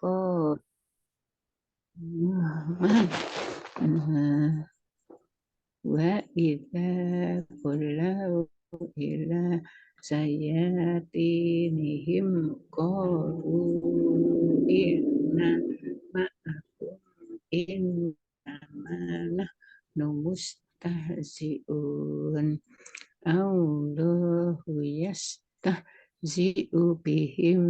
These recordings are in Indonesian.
Kok wa idza kullu ila sayatinihim qalu inna ma'akum innama mustahzi'un Allahu yastahzi'u bihim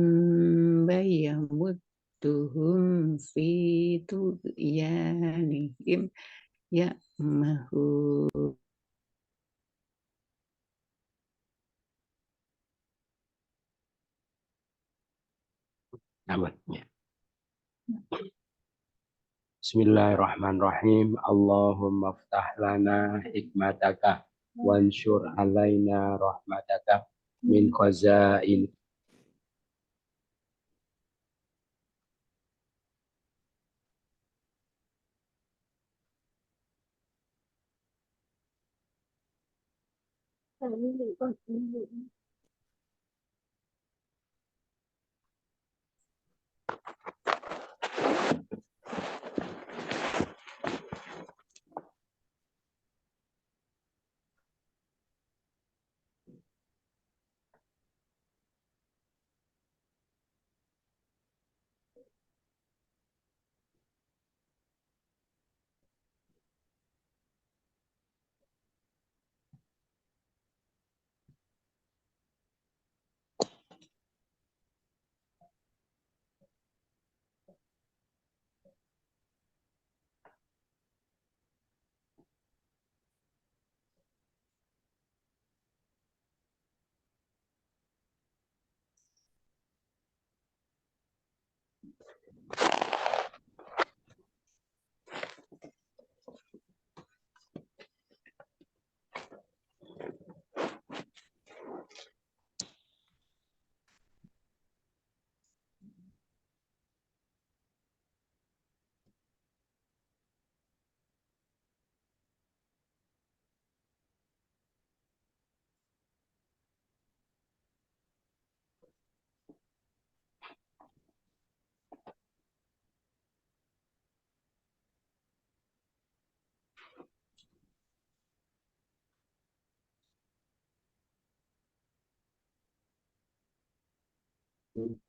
bayamudduhum fi tughyanihim ya'mahu. Bismillahirrahmanirrahim. Allahumma ftah lana hikmataka wansyur alaina rahmataka min khazain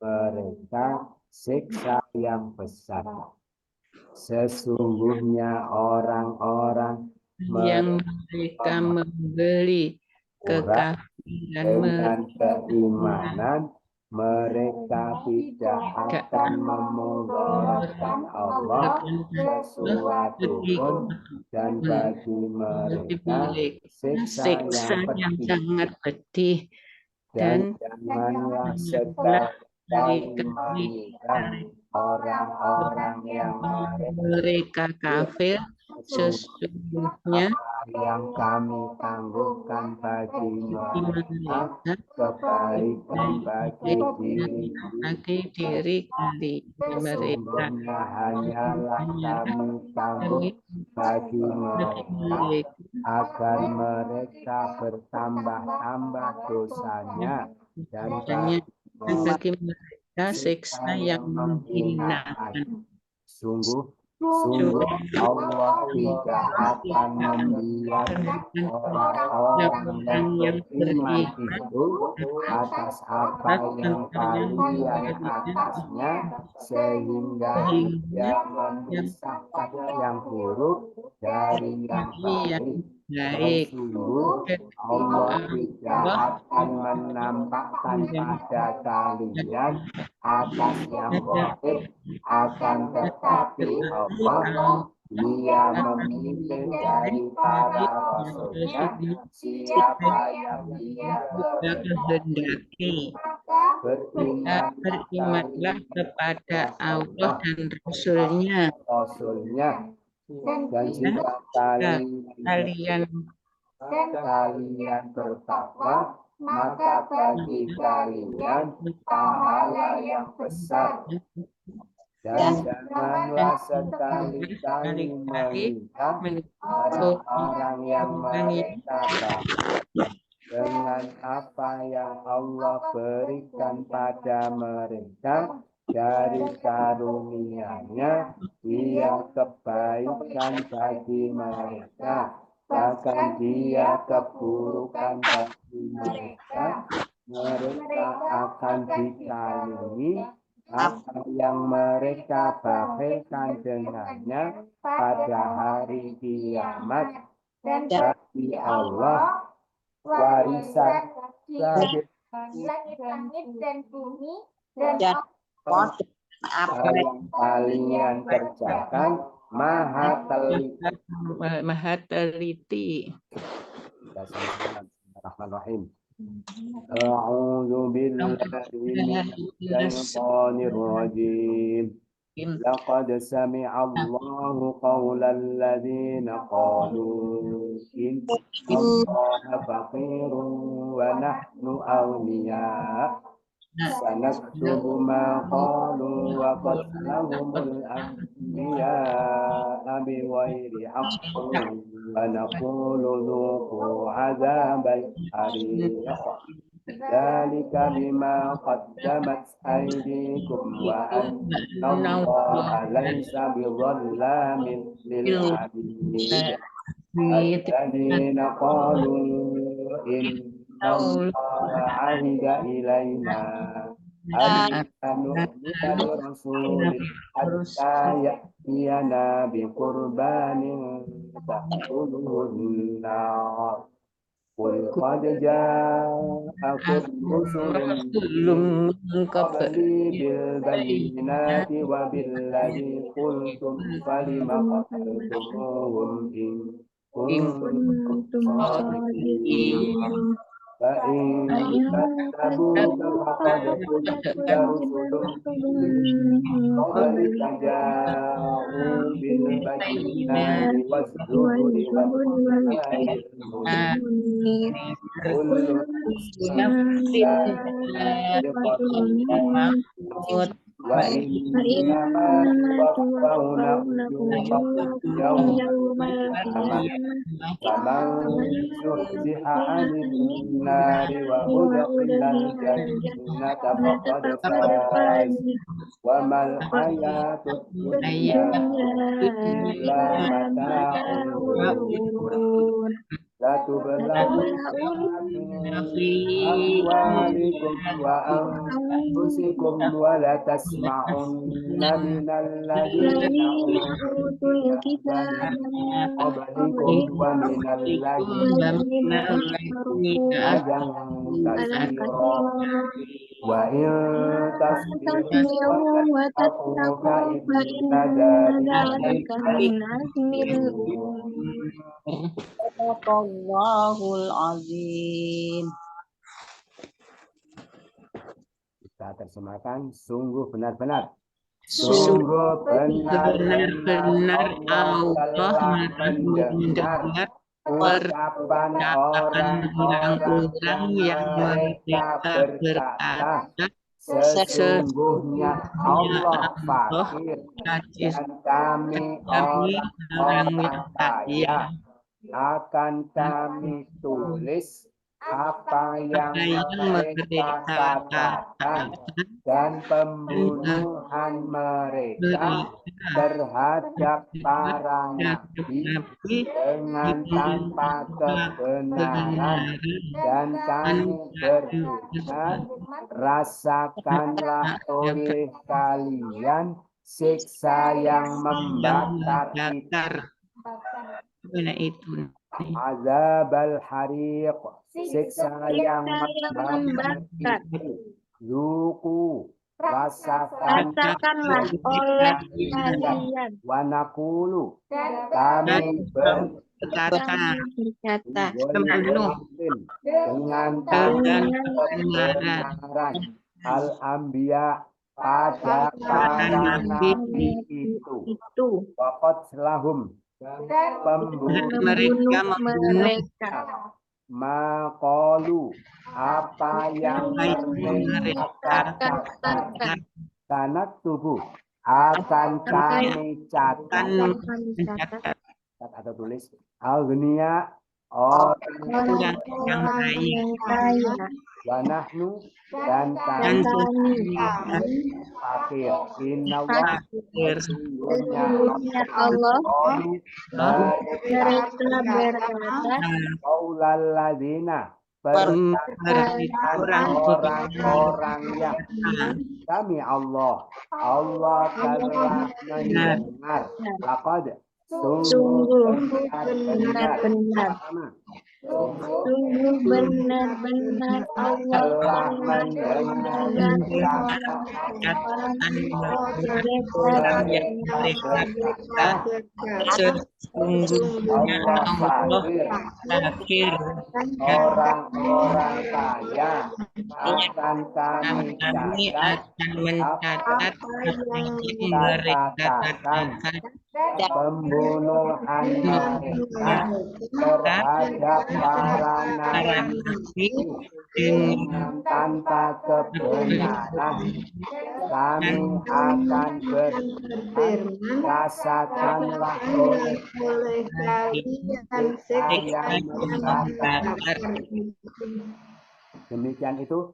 mereka siksa yang besar. Sesungguhnya orang-orang yang mereka membeli kekafiran dengan keimanan, mereka tidak akan memudaratkan Allah sesuatu pun, dan bagi mereka siksa yang sangat pedih. Dan janganlah sekali-kali menghina orang-orang yang mereka kafir, sesungguhnya yang kami tangguhkan bagi mereka kebaikan bagi diri mereka. Sesungguhnya hanyalah kami tangguh bagi mereka agar mereka bertambah-tambah dosanya, dan bagi mereka siksa yang menghinakan. Sungguh Allah tidak akan membiarkan orang-orang yang beriman itu atas apa yang kalian atasnya, sehingga dia memisahkan yang buruk dari yang baik. Sungguh Allah tidak akan menampakkan pada kalian atas yang baik, akan tetapi Allah Dia memilih dari para rasulnya siapa yang Dia kehendaki. Berimanlah kepada Allah dan Rasulnya. Dan jika kalian bertakwa, maka bagi kalian pahala yang besar. Dan janganlah sekali-kali melihat orang-orang yang mereka dengan apa yang Allah berikan pada mereka, dari karunia-Nya Dia kebaikan bagi mereka, bahkan Dia keburukan bagi mereka. Mereka akan dikalihi apa yang mereka bakhilkan dengannya pada hari kiamat. Dan bagi Allah warisan langit dan bumi dan apa yang kalian kerjakan maha teliti. Maha teliti. Bismillahirrahmanirrahim. A'udzu billahi minasyaitonir rajim. Laqad sami'a Allahu qaulal ladzina qalu inna Allaha faqirun wa nahnu awliya. Sanaktubu ma qalu wa qatlahumul anbiya'a bighairi haqqin wa naqulu dhuqu 'adzabal hariq. Dzalika bima qaddamat aydikum wa anna Allaha laysa bidzallamin lil 'abid. Alladzina qalu inna Allaha 'ahida ilaina an nu'mina bi rasulin hatta ya'tiyana bi qurbanin ta'kuluhu an-nar. Qul qad ja'akum rusulun min qabli bil bayyinati wa billadzi qultum falima qataltumuhum in kuntum shadiqin. Fa in kadzabuka faqad kudzibta rusulun min qablika ja'u bil bayyinati waz-zuburi wal kitabil munir. Kullu wa innama tuwaffawna ujurakum yawmal qiyamah faman zuhziha 'anil nari wa udkhilal jannata faqad faz wa mal hayatud dunya illa mata'ul ghurur. La tublaghunna fi amwalikum wa anfusikum wa la tasma'unna minal ladzina utul kitaba min qablikum wa minal ladzina ajan katsira wa in tasbiru wa tattaqu fa inna dzalika min azmil umur. Allahul azim. Kita terjemahkan sungguh benar-benar. Sungguh benar-benar Allah telah mendengar ucapan orang-orang yang mereka berkata, sesungguhnya Allah fakir dan kami orang yang kaya. Akan kami tulis apa yang mereka katakan dan pembunuhan mereka terhadap para nabi dengan tanpa kebenaran, dan kami beringat, rasakanlah oleh kalian siksa yang membakar itu. Mana itu? Azabal hariq, siksa yang membakar itu. Zuku, rasakanlah oleh kalian. Wa naqulu, kami berkata dengan kebenaran al-anbiya pada para nabi itu. Waqad selahum, Mereka maqalu, apa yang mereka katakan. Sanat tubuh akan kami catat atau tulis agnia orang yang kaya. yang kaya. Wa nahnu dan Dan kami Kami fakir. Innallaha fakir. sesungguhnya sesungguhnya Allah qalu mereka berkata qaulal ladzina perkataan orang-orang yang kami Allah telah mendengar laqad sungguh benar-benar benar-benar sama sungguh benar-benar Allah telah telah mendengar mendengar Orang yang mereka sesungguhnya Allah fakir orang-orang kaya akan kami kami catat akan mencatat apa yang mereka katakan pembunuhan mereka terhadap para para nabi nabi dengan tanpa kebenaran kami akan berfirman rasakanlah oleh yang membakar. Demikian itu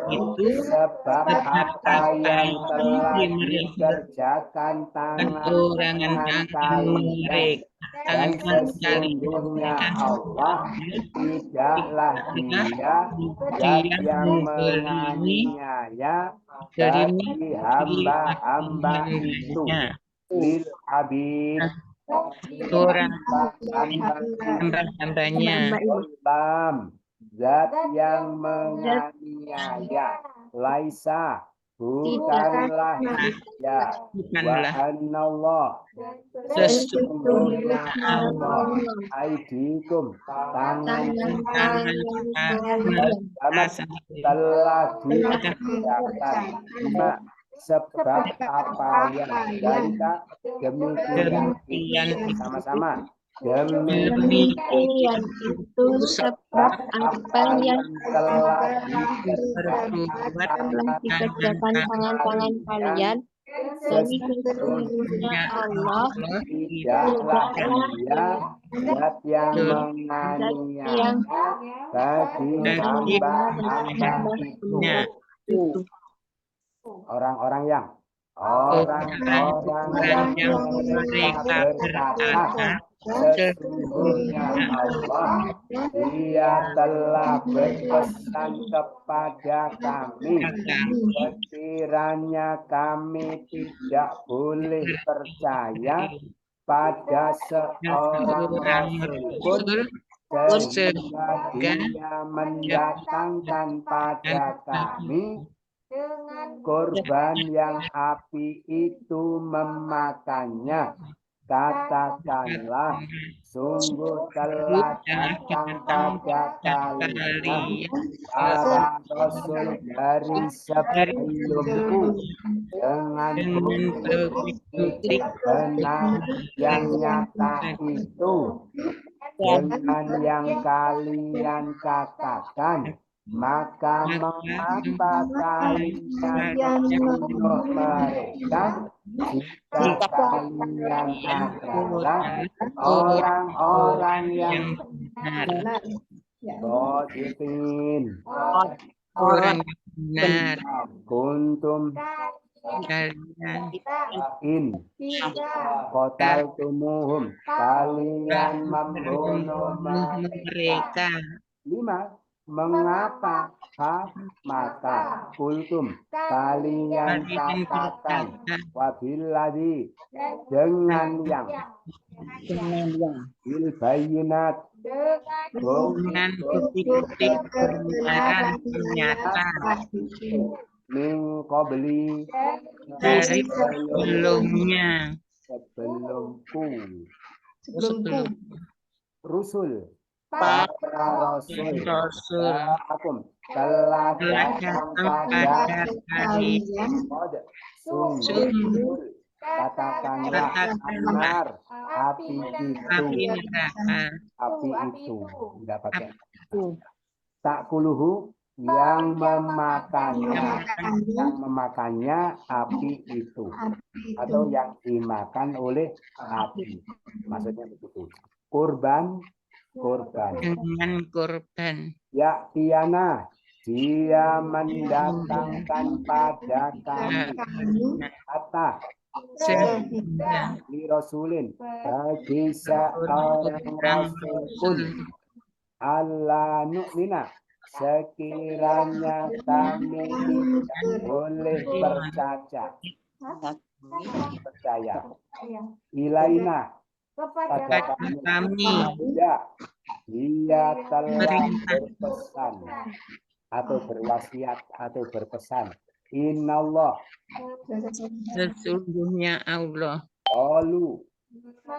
itu sebab apa yang telah dikerjakan tangan mereka dan sesungguhnya Allah tidaklah Dia zat yang menganiaya bagi hamba-hamba itu lil abid orang hamba-hambanya zat yang menganiaya laisa bukanlah dia wa anallah sesungguhnya Allah aidikum tangan telah dikerjakan sebab apa yang dalika demikian sama-sama demikian itu sebab apa yang telah dikerjakan tangan-tangan kalian dan sesungguhnya Allah tidaklah Dia zat yang menganiaya bagi hamba-hamba itu orang-orang yang mereka berkata sesungguhnya Allah Dia telah berpesan kepada kami sekiranya kami tidak boleh percaya pada seorang rasul pun sehingga Dia mendatangkan pada kami korban yang api itu memakannya. Katakanlah, sungguh telah datang pada kalian para rasul dari sebelumku dengan bukti benar yang nyata itu dengan yang kalian katakan. Maka mengapa kalian membunuh mereka jika kalian adalah orang-orang yang benar? Positifin orang benar kuntum kalian kotal tumuhum kalian membunuh mereka 5. Mengapa maka kultum kalian katakan wabilladzi dengan yang bil bayinat dengan bukti-bukti kebenaran nyata min qabli dari sebelumnya sebelumku sebelum rusul para rasul akum telah datang pada kalian sungguh katakanlah anar api itu tidak pakai tak kuluhu yang memakannya api itu atau yang dimakan oleh api maksudnya begitu. kurban dengan kurban. ya tiana dia mendatangkan pada kami atas Sehingga li rasulin bagi seorang rasul pun Allah nu'mina sekiranya kami tidak boleh percaya ilaina pada kami tidak dia telah berpesan atau berwasiat atau berpesan innallah sesungguhnya Allah qalu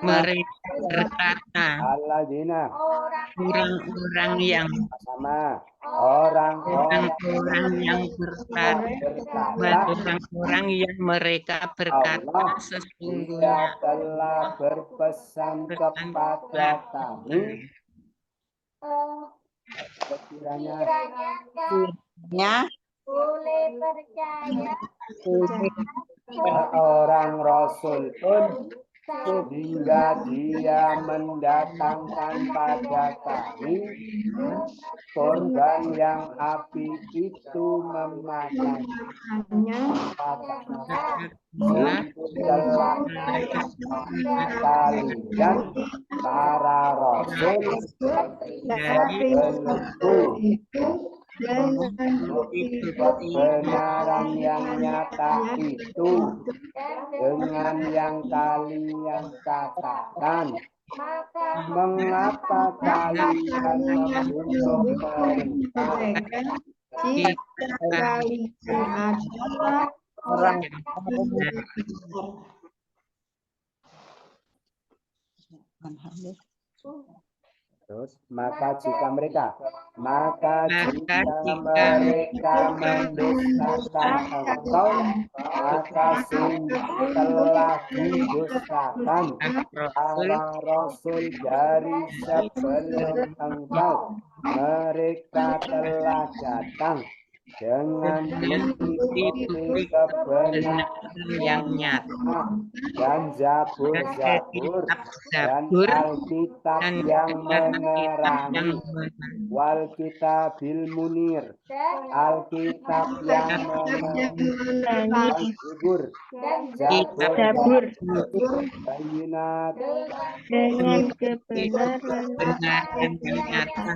mereka berkata alladzina orang-orang yang sama orang-orang yang berkata orang-orang yang mereka berkata Allah sesungguhnya dia telah berpesan kepada kami sekiranya Ya, boleh percaya seorang rasul pun sehingga dia mendatangkan pada kami korban yang api itu memakan telah kalian para rasul kebenaran yang nyata itu dengan yang kalian katakan mengapa kalian membunuh mereka orang terus maka jika mereka mendustakan engkau maka sungguh telah didustakan para rasul dari sebelum engkau mereka telah datang dengan bukti kebenaran yang nyata dan Zabur dan Alkitab yang menerangi wal kitabil munir Alkitab yang menerangi Zabur bayinat dengan kebenaran yang nyata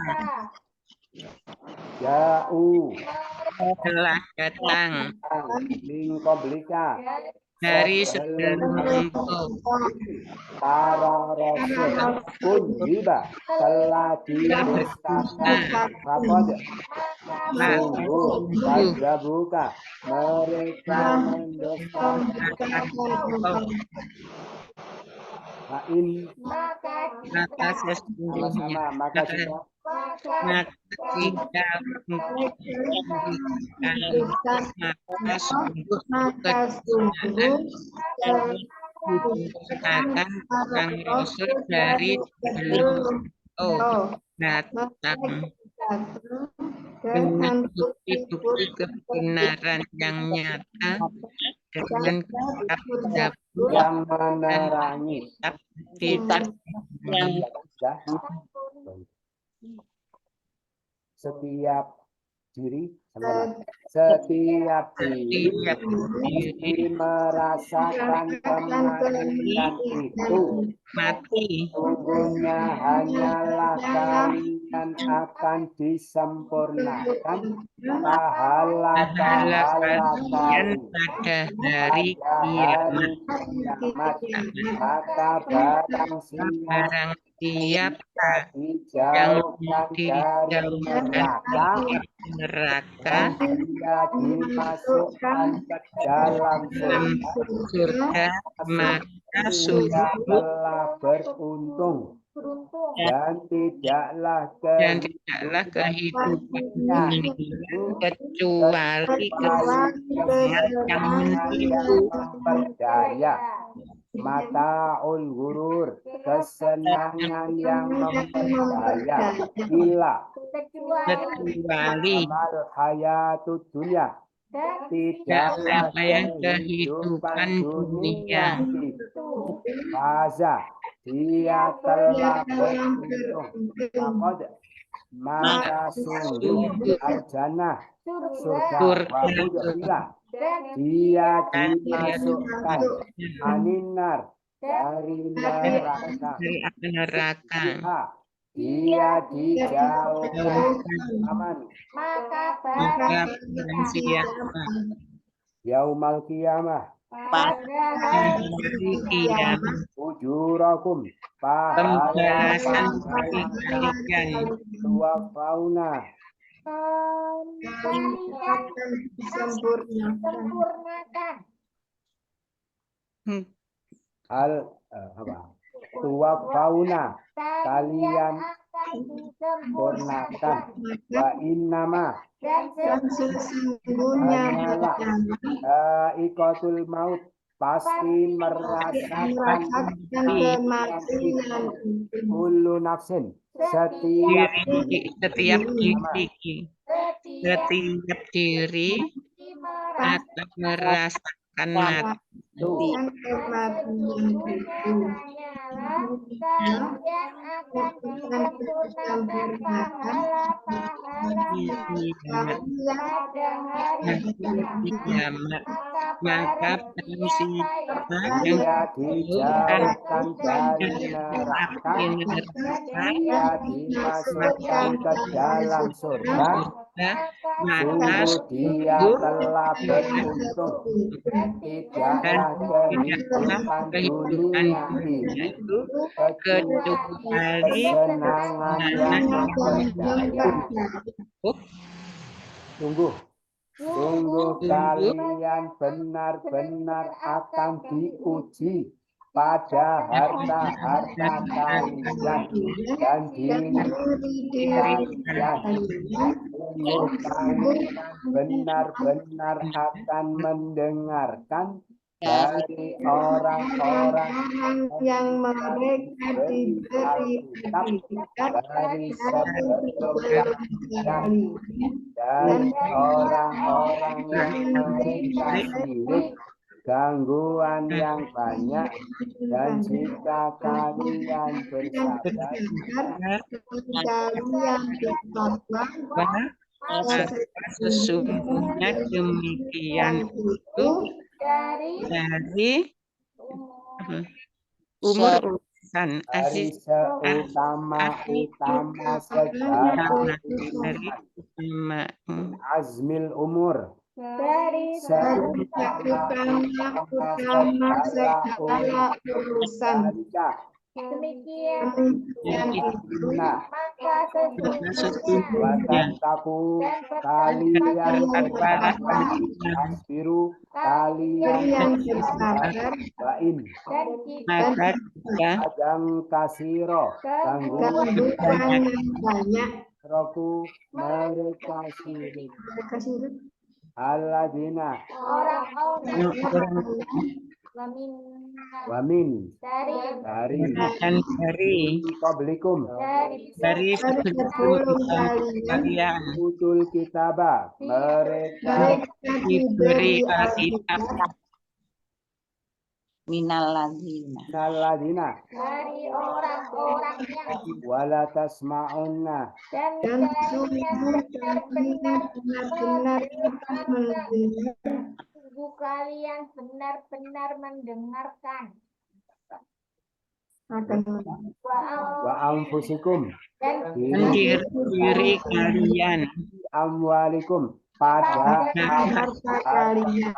jauh telah datang lingkoblika dari sebelum engkau para rasul pun tiba telah didustakan rapod sungguh buka mereka mendustakan maka sesungguhnya maka jika maka sungguh akan orang rasul dari sebelum datang dengan bukti-bukti kebenaran yang nyata dengan kitab yang menerangi kitab yang setiap diri setiap diri merasakan kematian itu mati sungguhnya hanyalah kalian akan disempurnakan pahala kalian pada hari kiamat maka barang siapa yang dijauhkan dari neraka dia dimasukkan ke dalam surga maka sungguh telah beruntung dan tidaklah kehidupan ini kecuali yang memperdaya mataul gurur kesenangan yang memperdaya kecuali amal hayatud dunia tidaklah kehidupan dunia Faza dia telah beruntung. Laqad maka sungguh al-jannah surga wa udkhila dia dimasukkan aninar dari neraka. Dia dijauhkan aman yaumal qiyamah ujurakum pahala tua fauna al apa tua fauna kalian sempurnakan wa innama hanyalah ikotul maut pasti merasakan kematian ulu nafsin setiap diri akan merasakan mati. Maka dia dijauhkan dari neraka, dia dimasukkan ke dalam surga, sungguh dia telah beruntung. Tidaklah kehidupan dunia itu kecuali kesenangan yang memperdaya. Sungguh kalian benar-benar akan diuji pada harta-harta kalian dan diri kalian. Sungguh kalian benar-benar akan mendengarkan dari orang-orang yang mereka diberi Alkitab dari sebelum kalian dan orang-orang yang mereka sirik gangguan yang banyak, dan jika kalian bersabar sesungguhnya demikian itu dari umur urusan dari seutama segala azmil umur dari seutama segala urusan. Demikian maka sesungguhnya kalian asbiru kalian bersabar bain maka kadang kasiro gangguan banyak roku mereka sirik aladina wamin dari publikum dari sebelum kalian utul kitabah mereka diberi Alkitab Minaladina dari orang-orang yang wala tasma'unna dan benar-benar sungguh kalian benar-benar mendengarkan wa anfusikum dan diri kalian amwalikum pada harta kalian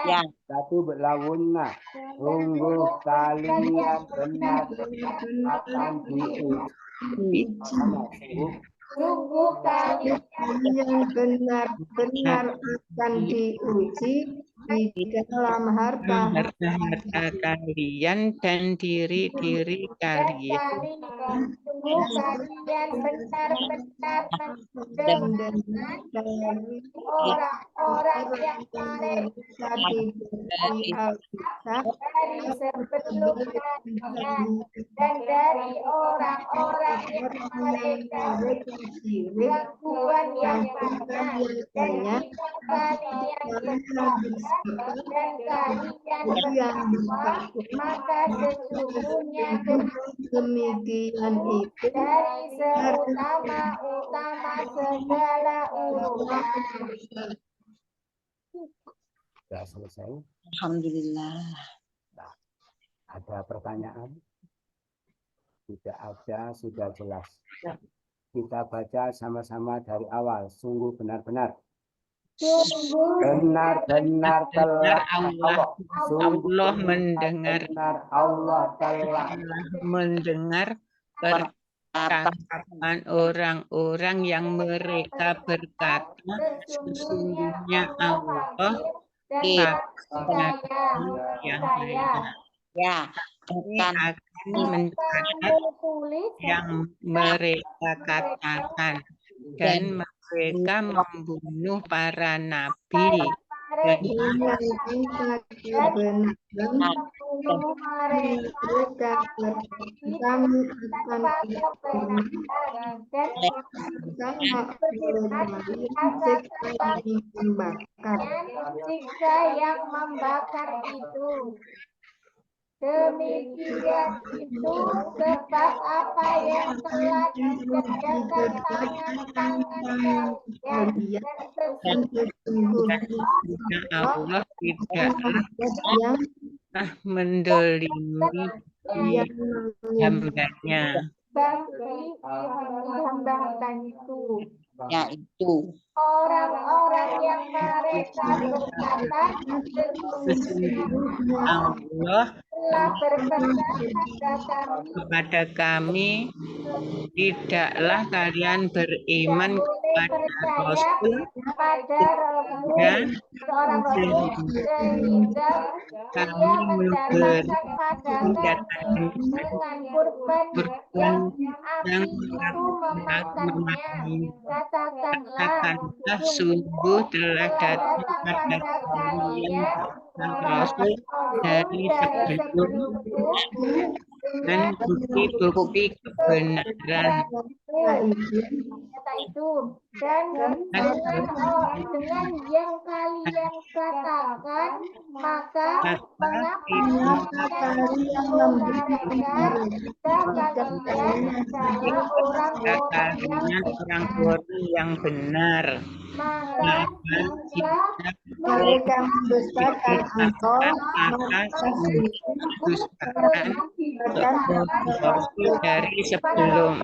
ya satu berlawunna sungguh kalian benar akan diuji sungguh kalian benar-benar akan diuji di dalam harta kalian dan diri kalian sungguh kalian benar-benar mendengarkan orang-orang yang mereka diberi Alkitab dari sebelum kalian dan dari orang-orang yang mereka gangguan yang banyak, dan jika kalian bersabar dan kalian yang maka sesungguhnya demikian itu dari seutama-utama segala urusan. Sudah selesai. Alhamdulillah. Ada pertanyaan? Tidak ada, sudah jelas. Kita baca sama-sama dari awal. Sungguh benar-benar. Benar-benar telah Allah mendengar Allah telah mendengar perkataan orang-orang yang mereka berkata, sesungguhnya Allah yang Ya, akan mencatat yang mereka katakan dan mereka membunuh para nabi dan mereka kami akan siksa yang membakar itu. Demikian itu sebab apa yang telah dikerjakan tangan-tangan kalian dan sesungguhnya Allah tidaklah yang mendolimi hambanya. bagi hamba-hamba itu. Yaitu Orang-orang yang mereka berkata sesungguhnya Allah telah berkata kepada kami, tidaklah kalian beriman kepada Rasul pada Rasul dan seorang Rasul sehingga kami ia memberi mendatangkan dengan kurban yang yang api itu memakannya. Katakanlah sungguh telah datang kepada kalian Rasul dari sebelum dan bukti-bukti kebenaran kata itu dan dengan yang kalian katakan maka mengapa kalian kalian orang-orang yang benar maka mereka mendustakan engkau Rasul dari sebelum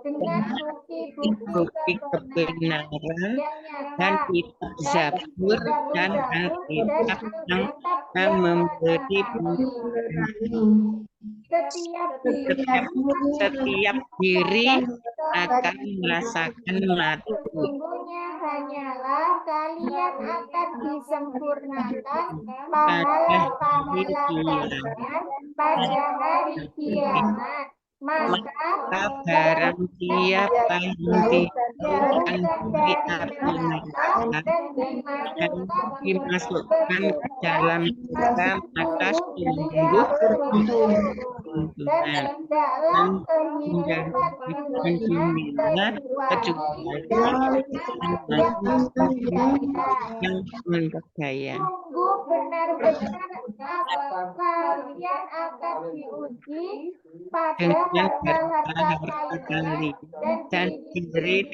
dengan bukti-bukti kebenaran dan kitab Zabur dan Alkitab yang memberi setiap diri akan merasakan mati. Sesungguhnya hanyalah kalian akan disempurnakan pahala-pahala pada hari kiamat. Maka barang siapa yang dimasukkan di api neraka dan dimasukkan ke dalam neraka, maka sungguh keuntungan dan kehidupan dunia kecuali yang berbahaya. sungguh benar-benar kalian akan diuji pada harta kalian dan diri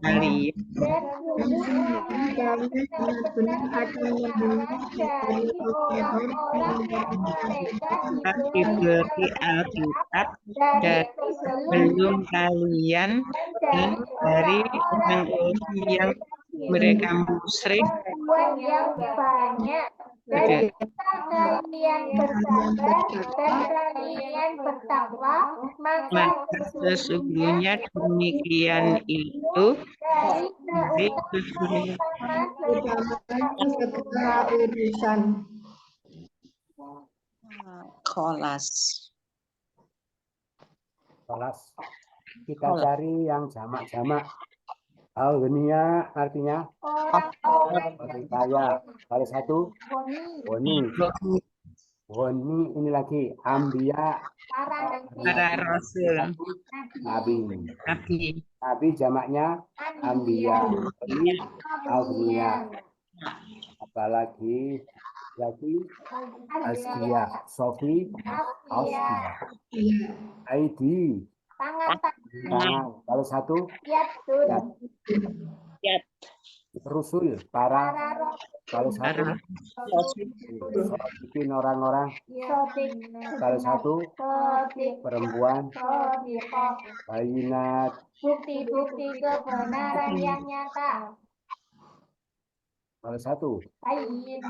kalian dan kalian benar-benar akan mendengar dari orang-orang yang mereka diberi Alkitab dari sebelum kalian dan dari orang-orang yang mereka musyrik yang banyak dan kalian bersabar dan kalian bertakwa maka sesungguhnya demikian itu dari segala urusan. Kelas. Kita cari yang jamak-jamak. Al-Ghaniya artinya kaya. Kali satu, Boni. ini lagi Ambia. Para Para rasul. Nabi. Nabi. Nabi jamaknya Ambia. Ini Agnia. Apalagi Askia, Sofi, Askia, ID, tangan. Kalau satu, Yat. Rusul, para. Kalau satu, bikin orang-orang. Kalau satu, perempuan. Bayinat. Bukti-bukti kebenaran yang nyata. Kalau satu, Bayin.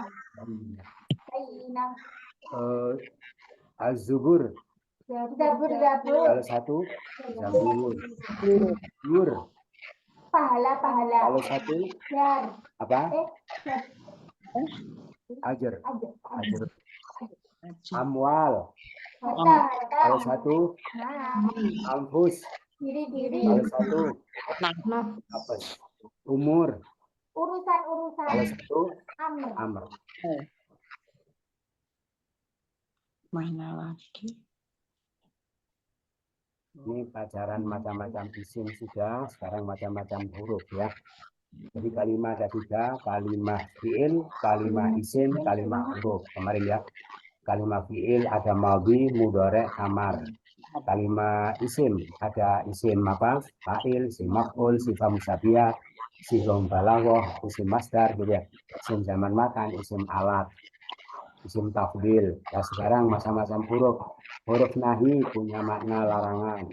Az-Zubur. Zabur. Kalau satu, Zabur. Yur. Pahala. Kalau satu, Jar. apa? Jar. Ajar. Ajar. Amwal. Harta. Kalau satu, Anfus. Diri. Kalau satu, Apes. Umur. Urusan. Kalau satu, Amr. Amr. Mana lagi? Ini pelajaran macam-macam isim sudah, sekarang macam-macam huruf ya. Jadi kalimat ada 3, kalimat fi'il, kalimat isim, kalimat huruf. Kemarin ya, kalimat fi'il ada madhi, mudhari', amar. Kalimat isim ada isim apa? Fa'il, isim maf'ul, sifat musyabihah, isim balaghah, isim masdar gitu ya. Isim zaman makan, isim alat, isim tafdil. Ya sekarang macam-macam huruf. Huruf nahi punya makna larangan.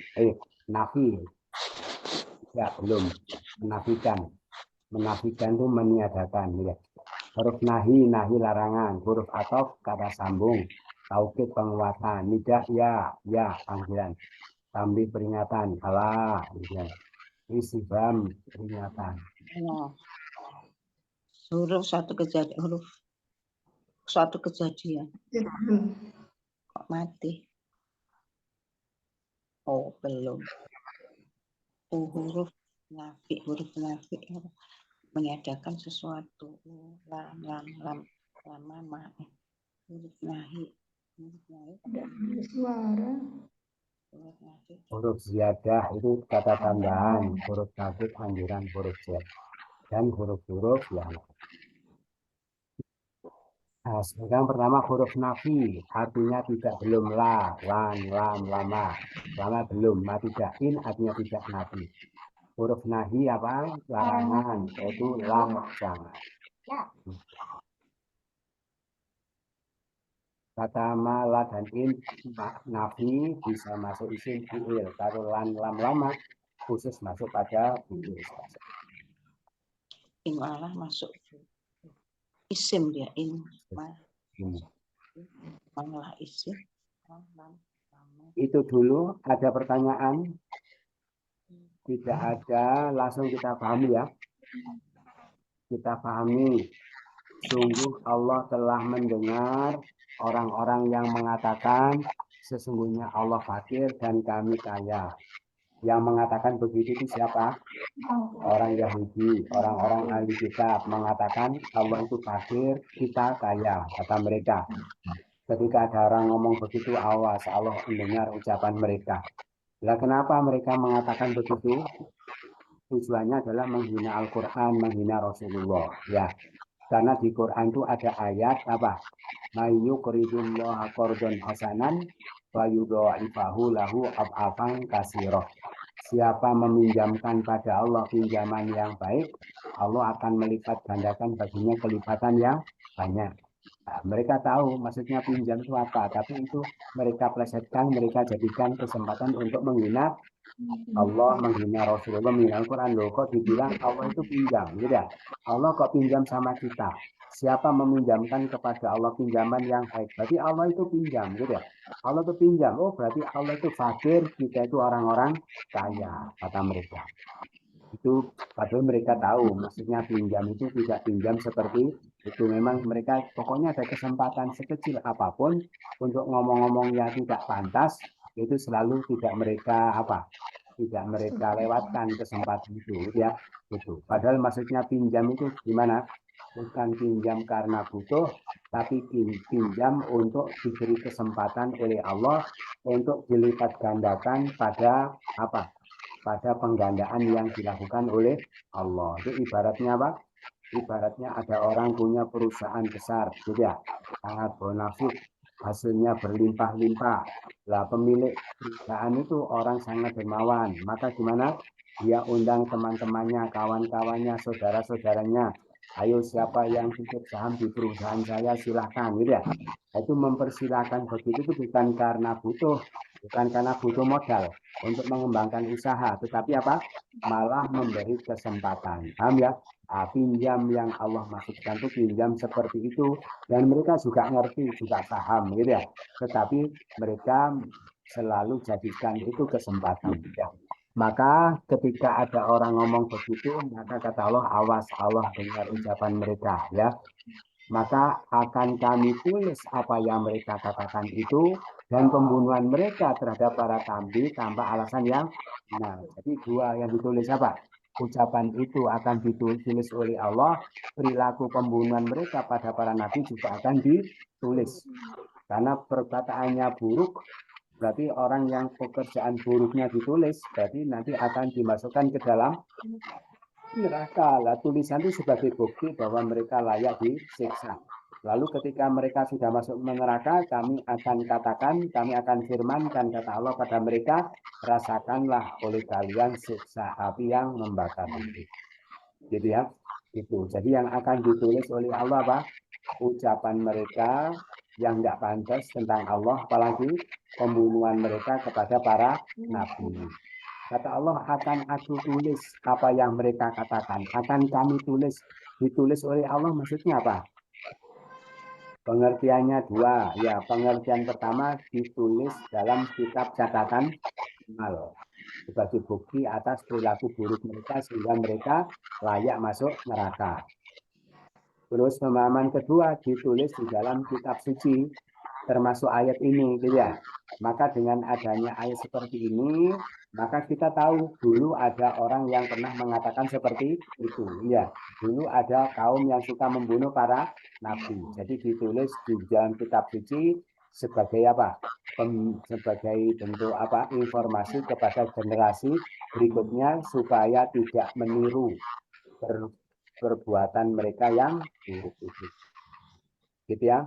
Nafi. Ya belum. Menafikan. Menafikan itu meniadakan. Ya. Huruf nahi larangan. Huruf ataf kata sambung. Taukid penguatan. Nidah ya panggilan. Tambih peringatan. Alah. Ya. Istifham peringatan. Huruf suatu kejadian kok mati. Oh belum. Huruf nafi meniadakan sesuatu. Lam huruf nahi. Suara. Huruf ziyadah itu kata tambahan. Huruf nafi anjuran huruf ziyadah. Dan huruf-huruf yang nah, sekarang pertama huruf nafi artinya tidak belum lam, lama belum, tidak in artinya tidak nafi. Huruf nahi apa? Larangan, yaitu lam jangan. Kata la dan in nafi bisa masuk isim fi'il. Kalau lam lama khusus masuk pada fi'il. In malah masuk isim dia malah isim. Itu dulu ada pertanyaan? Tidak ada, langsung kita pahami ya. Kita pahami. Sungguh Allah telah mendengar orang-orang yang mengatakan sesungguhnya Allah fakir dan kami kaya. Yang mengatakan begitu itu siapa? Orang Yahudi, orang-orang ahli kitab mengatakan Allah itu fakir, kita kaya, kata mereka. Ketika ada orang ngomong begitu, awas, Allah mendengar ucapan mereka. Lah kenapa mereka mengatakan begitu? Tujuannya adalah menghina Al-Quran, menghina Rasulullah. Ya, karena di Quran itu ada ayat apa? Mayyuqridullaha qardhan hasanan wa yudha'ifahu lahu ad'afan katsirah. Siapa meminjamkan pada Allah pinjaman yang baik, Allah akan melipat gandakan baginya kelipatan yang banyak. Nah, mereka tahu maksudnya pinjam itu apa, tapi itu mereka plesetkan, mereka jadikan kesempatan untuk menghina Allah, menghina Rasulullah, menghina Al-Quran. Loh, kok dibilang Allah itu pinjam, gitu ya? Allah kok pinjam sama kita? Siapa meminjamkan kepada Allah pinjaman yang baik? Berarti Allah itu pinjam, gitu ya? Allah itu pinjam. Oh, berarti Allah itu fakir, kita itu orang-orang kaya, kata mereka. Itu padahal mereka tahu, maksudnya pinjam itu tidak pinjam seperti itu. Memang mereka pokoknya ada kesempatan sekecil apapun untuk ngomong-ngomong yang tidak pantas, itu selalu tidak mereka apa? tidak mereka lewatkan kesempatan itu ya. Itu. Padahal maksudnya pinjam itu gimana? Bukan pinjam karena butuh, tapi pinjam untuk diberi kesempatan oleh Allah untuk dilipat gandakan pada apa? Pada penggandaan yang dilakukan oleh Allah. Itu ibaratnya apa? Ibaratnya ada orang punya perusahaan besar, gitu ya, sangat bonafit, hasilnya berlimpah-limpah. Lah pemilik perusahaan itu orang sangat dermawan, maka gimana? Dia undang teman-temannya, kawan-kawannya, saudara-saudaranya. Ayo siapa yang titip saham di perusahaan saya silahkan, gitu ya. Itu mempersilahkan begitu itu bukan karena butuh modal untuk mengembangkan usaha, tetapi apa? Malah memberi kesempatan. Paham ya? Pinjam yang Allah maksudkan itu pinjam seperti itu, dan mereka juga ngerti, juga paham gitu ya, tetapi mereka selalu jadikan itu kesempatan ya. Maka ketika ada orang ngomong begitu, maka kata Allah, awas, Allah dengar ucapan mereka ya. Maka akan kami tulis apa yang mereka katakan itu, dan pembunuhan mereka terhadap para nabi tanpa alasan yang benar. Jadi dua yang ditulis apa? Ucapan itu akan ditulis oleh Allah, perilaku pembunuhan mereka pada para nabi juga akan ditulis. Karena perkataannya buruk, berarti orang yang pekerjaan buruknya ditulis, berarti nanti akan dimasukkan ke dalam neraka. Lah tulisan itu sebagai bukti bahwa mereka layak disiksa. Lalu ketika mereka sudah masuk neraka, kami akan firmankan kata Allah pada mereka, rasakanlah oleh kalian siksa api yang membakar itu. Jadi ya, itu. Jadi yang akan ditulis oleh Allah apa? Ucapan mereka yang tidak pantas tentang Allah, apalagi pembunuhan mereka kepada para nabi. Kata Allah, akan aku tulis apa yang mereka katakan. Akan kami tulis. Ditulis oleh Allah maksudnya apa? Pengertiannya dua. Ya, pengertian pertama ditulis dalam kitab catatan amal sebagai bukti atas perilaku buruk mereka sehingga mereka layak masuk neraka. Terus pemahaman kedua ditulis di dalam kitab suci termasuk ayat ini, gitu ya. Maka dengan adanya ayat seperti ini, maka kita tahu dulu ada orang yang pernah mengatakan seperti itu, ya. Dulu ada kaum yang suka membunuh para nabi. Jadi ditulis di dalam kitab suci sebagai apa? Sebagai bentuk apa? Informasi kepada generasi berikutnya supaya tidak meniru perbuatan mereka yang buruk itu. Gitu ya.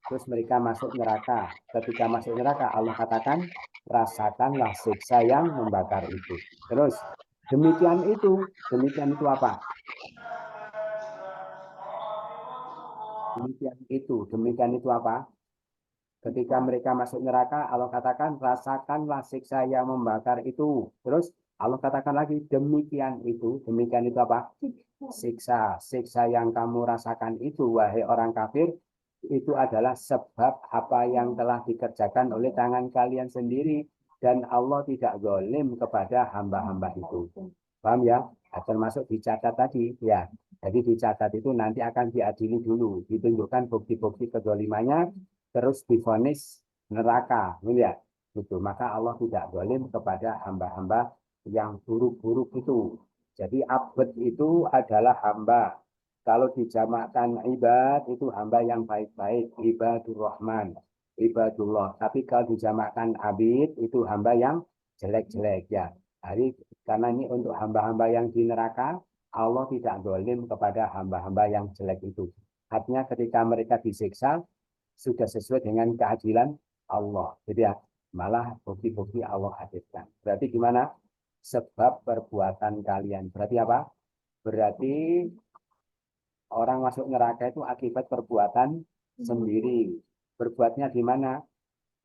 Terus mereka masuk neraka. Ketika masuk neraka, Allah katakan, rasakanlah siksa yang membakar itu. Terus, demikian itu apa? Demikian itu apa? Ketika mereka masuk neraka, Allah katakan, rasakanlah siksa yang membakar itu. Terus, Allah katakan lagi, demikian itu apa? Siksa yang kamu rasakan itu, wahai orang kafir, itu adalah sebab apa yang telah dikerjakan oleh tangan kalian sendiri, dan Allah tidak zalim kepada hamba-hamba itu. Paham ya? Termasuk dicatat tadi ya. Jadi dicatat itu nanti akan diadili dulu, ditunjukkan bukti-bukti kezalimannya, terus divonis neraka, ya. Gitu. Maka Allah tidak zalim kepada hamba-hamba yang buruk-buruk itu. Jadi abad itu adalah hamba. Kalau dijamakkan ibad itu hamba yang baik-baik, ibadur rahman, ibadullah. Tapi kalau dijamakkan abid itu hamba yang jelek-jelek ya. Jadi karena ini untuk hamba-hamba yang di neraka, Allah tidak zalim kepada hamba-hamba yang jelek itu. Artinya ketika mereka disiksa sudah sesuai dengan keadilan Allah. Jadi ya, malah bukti-bukti Allah hadirkan. Berarti gimana? Sebab perbuatan kalian. Berarti apa? Berarti orang masuk neraka itu akibat perbuatan sendiri. Berbuatnya di mana?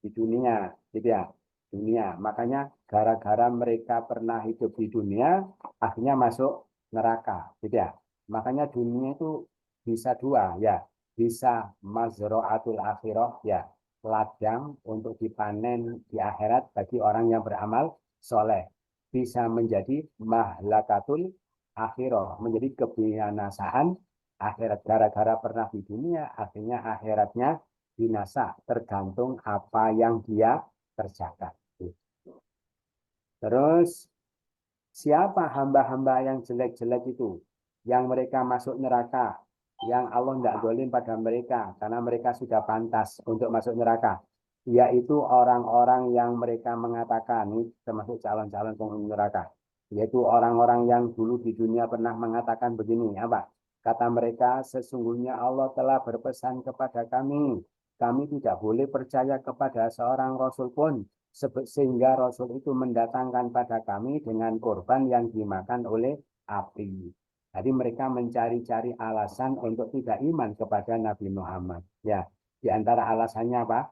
Di dunia, gitu ya. Dunia. Makanya gara-gara mereka pernah hidup di dunia, akhirnya masuk neraka, gitu ya. Makanya dunia itu bisa dua, ya. Bisa mazra'atul akhirah, ya. Ladang untuk dipanen di akhirat bagi orang yang beramal soleh. Bisa menjadi mahlakatul akhirah, menjadi kebinasaan akhirat. Gara-gara pernah di dunia, akhirnya akhiratnya binasa, tergantung apa yang dia kerjakan. Terus Siapa hamba-hamba yang jelek-jelek itu? Yang mereka masuk neraka. Yang Allah tidak dolim pada mereka. Karena mereka sudah pantas untuk masuk neraka. Yaitu orang-orang yang mereka mengatakan, ini termasuk calon-calon penghuni neraka. Yaitu orang-orang yang dulu di dunia pernah mengatakan begini. Apa? Kata mereka, sesungguhnya Allah telah berpesan kepada kami. Kami tidak boleh percaya kepada seorang Rasul pun. Sehingga Rasul itu mendatangkan pada kami dengan korban yang dimakan oleh api. Jadi mereka mencari-cari alasan untuk tidak iman kepada Nabi Muhammad. Ya, di antara alasannya apa?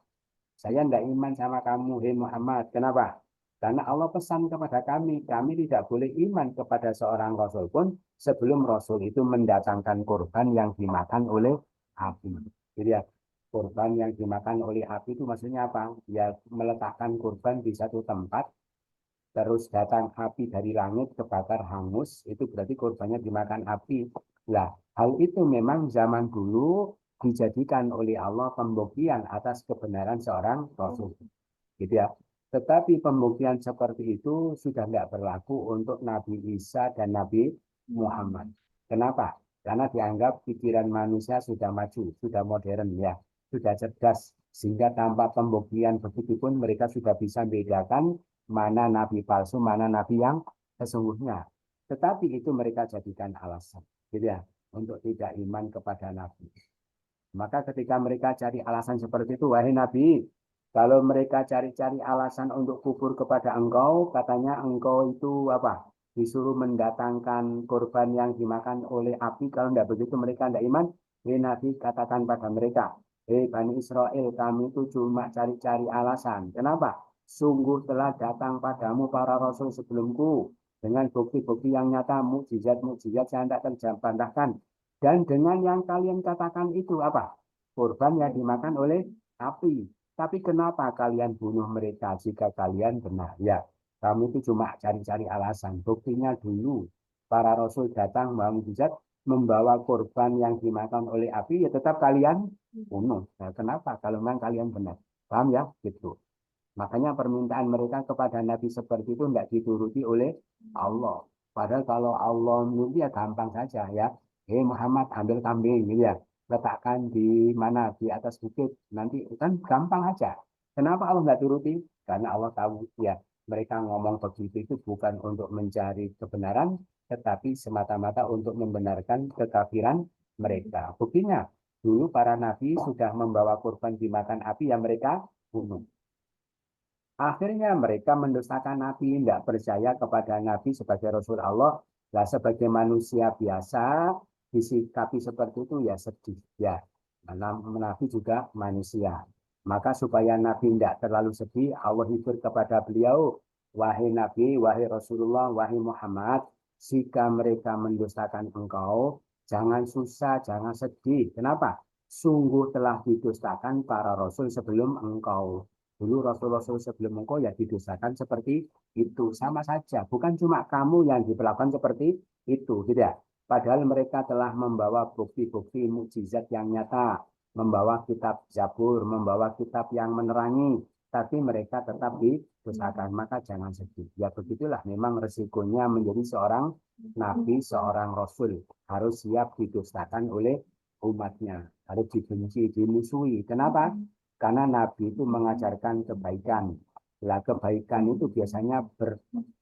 Saya tidak iman sama kamu, hei Muhammad. Kenapa? Karena Allah pesan kepada kami tidak boleh iman kepada seorang Rasul pun sebelum Rasul itu mendatangkan korban yang dimakan oleh api. Jadi ya, korban yang dimakan oleh api itu maksudnya apa? Ya meletakkan korban di satu tempat, terus datang api dari langit kebakar hangus, itu berarti korbannya dimakan api. Nah, hal itu memang zaman dulu dijadikan oleh Allah pembuktian atas kebenaran seorang Rasul. Gitu ya. Tetapi pembuktian seperti itu sudah tidak berlaku untuk Nabi Isa dan Nabi Muhammad. Kenapa? Karena dianggap pikiran manusia sudah maju, sudah modern ya, sudah cerdas. Sehingga tanpa pembuktian begitu pun mereka sudah bisa membedakan mana nabi palsu, mana nabi yang sesungguhnya. Tetapi itu mereka jadikan alasan, gitu ya, untuk tidak iman kepada nabi. Maka ketika mereka cari alasan seperti itu, wahai nabi, kalau mereka cari-cari alasan untuk kufur kepada engkau, katanya engkau itu apa? Disuruh mendatangkan korban yang dimakan oleh api. Kalau tidak begitu mereka tidak iman. Hei Nabi, katakan pada mereka, hei Bani Israel, kami itu cuma cari-cari alasan. Kenapa? Sungguh telah datang padamu para rasul sebelumku dengan bukti-bukti yang nyata, mukjizat-mukjizat yang tidak terbantahkan. Dan dengan yang kalian katakan itu apa? Korban yang dimakan oleh api. Tapi kenapa kalian bunuh mereka jika kalian benar? Ya, kami itu cuma cari-cari alasan. Buktinya dulu para rasul datang membawa mukjizat, membawa korban yang dimakan oleh api, ya tetap kalian bunuh. Nah, kenapa? Kalau memang kalian benar. Paham ya? Gitu. Makanya permintaan mereka kepada Nabi seperti itu tidak dituruti oleh Allah. Padahal kalau Allah menuruti ya gampang saja ya. Hei Muhammad, ambil kambing gitu ya, letakkan di mana, di atas bukit, nanti kan gampang aja. Kenapa Allah nggak turuti? Karena Allah tahu ya mereka ngomong begitu itu bukan untuk mencari kebenaran, tetapi semata-mata untuk membenarkan kekafiran mereka. Buktinya dulu para nabi sudah membawa korban dimakan api yang mereka bunuh. Akhirnya mereka mendustakan Nabi, tidak percaya kepada Nabi sebagai Rasul Allah. Lah sebagai manusia biasa disikapi seperti itu ya sedih ya. Nabi juga manusia. Maka supaya Nabi tidak terlalu sedih, Allah hibur kepada beliau, wahai Nabi, wahai Rasulullah, wahai Muhammad, jika mereka mendustakan engkau, jangan susah, jangan sedih. Kenapa? Sungguh telah didustakan para Rasul sebelum engkau. Dulu Rasul-Rasul sebelum engkau ya didosakan seperti itu. Sama saja. Bukan cuma kamu yang diperlakukan seperti itu. Tidak. Padahal mereka telah membawa bukti-bukti mukjizat yang nyata. Membawa kitab Zabur. Membawa kitab yang menerangi. Tapi mereka tetap didosakan. Maka jangan sedih. Ya begitulah. Memang resikonya menjadi seorang nabi, seorang rasul. Harus siap didosakan oleh umatnya. Harus dibenci, dimusuhi. Kenapa? Karena Nabi itu mengajarkan kebaikan. Lah kebaikan itu biasanya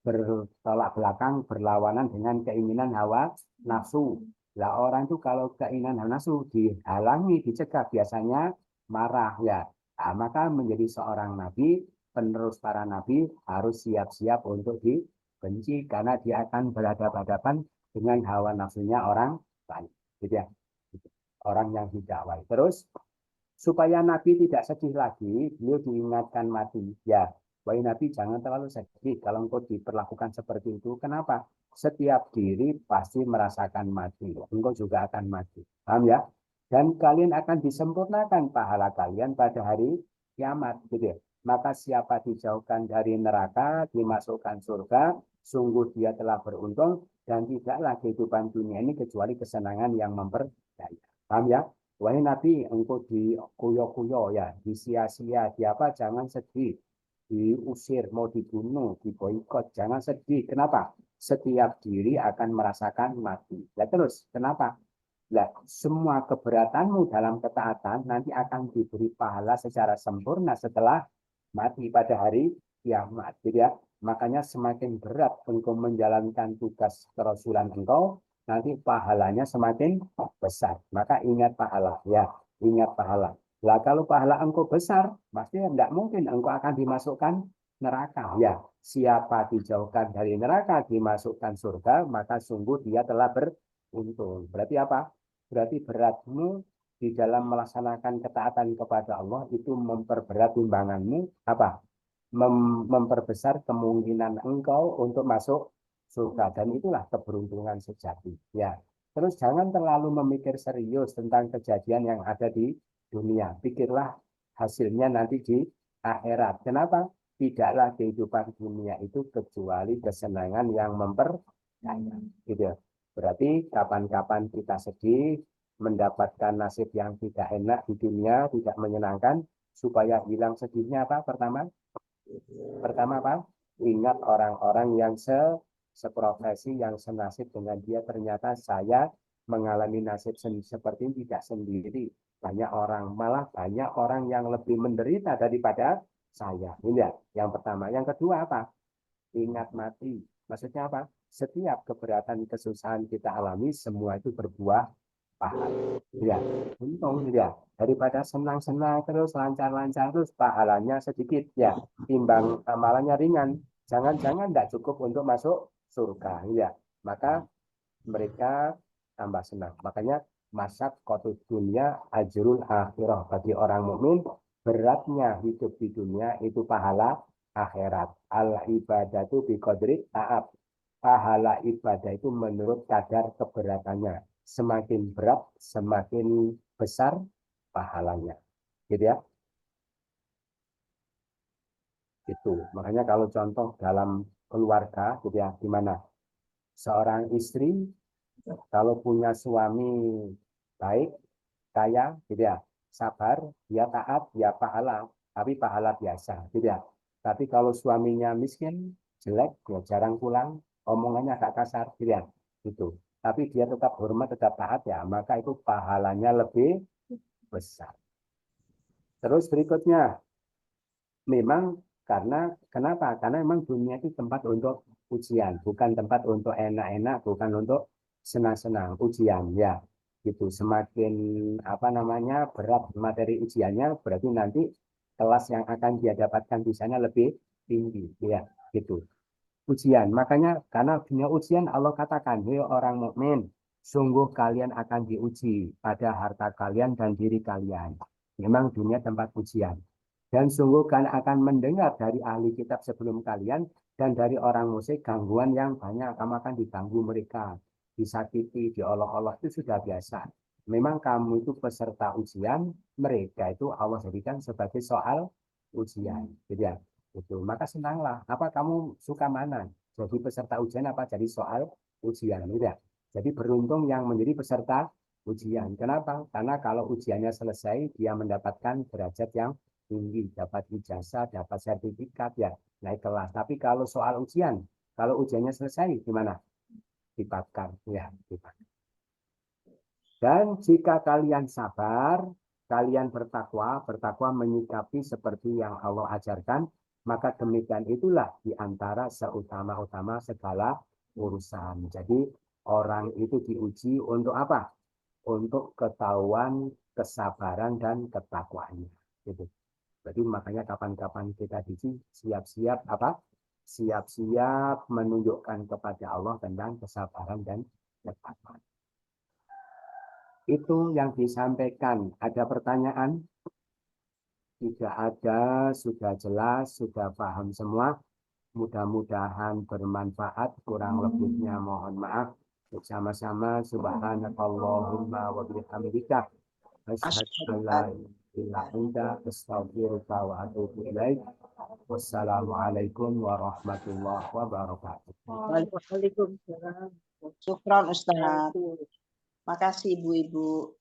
bertolak belakang, berlawanan dengan keinginan hawa nafsu. Lah orang itu kalau keinginan hawa nafsu dihalangi, dicegah, biasanya marah ya. Nah, maka menjadi seorang nabi, penerus para nabi harus siap-siap untuk dibenci karena dia akan berhadapan-hadapan dengan hawa nafsunya orang lain. Gitu ya. Orang yang didakwai. Terus supaya Nabi tidak sedih lagi, beliau diingatkan mati. Ya, wahai Nabi jangan terlalu sedih kalau engkau diperlakukan seperti itu. Kenapa? Setiap diri pasti merasakan mati. Engkau juga akan mati. Paham ya? Dan kalian akan disempurnakan pahala kalian pada hari kiamat. Gitu ya. Maka siapa dijauhkan dari neraka, dimasukkan surga, sungguh dia telah beruntung dan tidaklah kehidupan dunia ini kecuali kesenangan yang memperdaya. Paham ya? Wahai Nabi, engkau dikuyo-kuyo ya, disia-sia, di apa, jangan sedih. diusir, mau dibunuh, diboikot, jangan sedih. Kenapa? Setiap diri akan merasakan mati. Ya terus, kenapa? Nah, semua keberatanmu dalam ketaatan nanti akan diberi pahala secara sempurna setelah mati pada hari kiamat. Gitu ya. Makanya semakin berat engkau menjalankan tugas kerasulan engkau, nanti pahalanya semakin besar. Maka ingat pahala, ya, ingat pahala. Lah kalau pahala engkau besar, pasti tidak mungkin engkau akan dimasukkan neraka. Ya, siapa dijauhkan dari neraka dimasukkan surga, maka sungguh dia telah beruntung. Berarti apa? Berarti beratmu di dalam melaksanakan ketaatan kepada Allah itu memperberat timbanganmu apa? Memperbesar kemungkinan engkau untuk masuk surga, dan itulah keberuntungan sejati. Ya, terus jangan terlalu memikir serius tentang kejadian yang ada di dunia. Pikirlah hasilnya nanti di akhirat. Kenapa? Tidaklah kehidupan dunia itu kecuali kesenangan yang memperkaya. Gitu. Berarti kapan-kapan kita sedih, mendapatkan nasib yang tidak enak di dunia, tidak menyenangkan, supaya hilang sedihnya apa? Pertama apa? Ingat orang-orang yang seprofesi, yang senasib dengan dia. Ternyata saya mengalami nasib seperti ini tidak sendiri. Banyak orang, malah banyak orang yang lebih menderita daripada saya. Ini ya, yang pertama. Yang kedua apa? Ingat mati. Maksudnya apa? Setiap keberatan, kesusahan kita alami, semua itu berbuah pahala. Ya, untung ya. Daripada senang-senang terus, lancar-lancar terus, pahalanya sedikit ya. Timbang amalannya ringan. Jangan-jangan tidak cukup untuk masuk surga. Ya, maka mereka tambah senang. Makanya masak kotus dunia ajrul akhirah. Bagi orang mukmin, beratnya hidup di dunia itu pahala akhirat. Al ibadatu bi qadri ta'ab. Pahala ibadah itu menurut kadar keberatannya. Semakin berat, semakin besar pahalanya. Gitu ya. Itu. Makanya kalau contoh dalam keluarga, gitu ya, gimana? Seorang istri kalau punya suami baik, kaya, gitu ya, sabar, dia taat, dia pahala, tapi pahala biasa, gitu ya. Tapi kalau suaminya miskin, jelek, ya jarang pulang, omongannya agak kasar, gitu ya, gitu. Tapi dia tetap hormat, tetap taat, ya, maka itu pahalanya lebih besar. Terus berikutnya, memang kenapa? Karena memang dunia itu tempat untuk ujian, bukan tempat untuk enak-enak, bukan untuk senang-senang, ujian ya. Gitu. Semakin apa namanya berat materi ujiannya, berarti nanti kelas yang akan dia dapatkan di sana lebih tinggi ya, gitu. Ujian. Makanya karena dunia ujian Allah katakan, "Hei orang mukmin, sungguh kalian akan diuji pada harta kalian dan diri kalian." Memang dunia tempat ujian. Dan sungguh kalian akan mendengar dari ahli kitab sebelum kalian dan dari orang musyrik gangguan yang banyak. Kamu akan diganggu mereka, disakiti, diolok-olok, itu sudah biasa. Memang kamu itu peserta ujian, mereka itu Allah jadikan sebagai soal ujian. Jadi ya, itu. Maka senanglah. Apa kamu suka mana? Jadi peserta ujian apa jadi soal ujian? Gitu ya. Jadi beruntung yang menjadi peserta ujian. Kenapa? Karena kalau ujiannya selesai, dia mendapatkan derajat yang tinggi, dapat ijazah, dapat sertifikat, ya naik kelas. Tapi kalau soal ujian, kalau ujiannya selesai, gimana? Dibakar, ya dibakar. Dan jika kalian sabar, kalian bertakwa menyikapi seperti yang Allah ajarkan, maka demikian itulah diantara seutama-utama segala urusan. Jadi orang itu diuji untuk apa? Untuk ketahuan, kesabaran, dan ketakwaannya. Gitu. Jadi makanya kapan-kapan kita diuji, siap-siap apa? Siap-siap menunjukkan kepada Allah tentang kesabaran dan ketakwaan. Itu yang disampaikan. Ada pertanyaan? Tidak ada, sudah jelas, sudah paham semua. Mudah-mudahan bermanfaat. Kurang lebihnya mohon maaf. Bersama-sama subhanakallahumma wa bihamdika asyhadu an la ilaha illa anta astaghfiruka wa atubu ilaik. Wassalamualaikum warahmatullahi wabarakatuh. Waalaikumsalam. Syukran Ustaz. Makasih Ibu-ibu.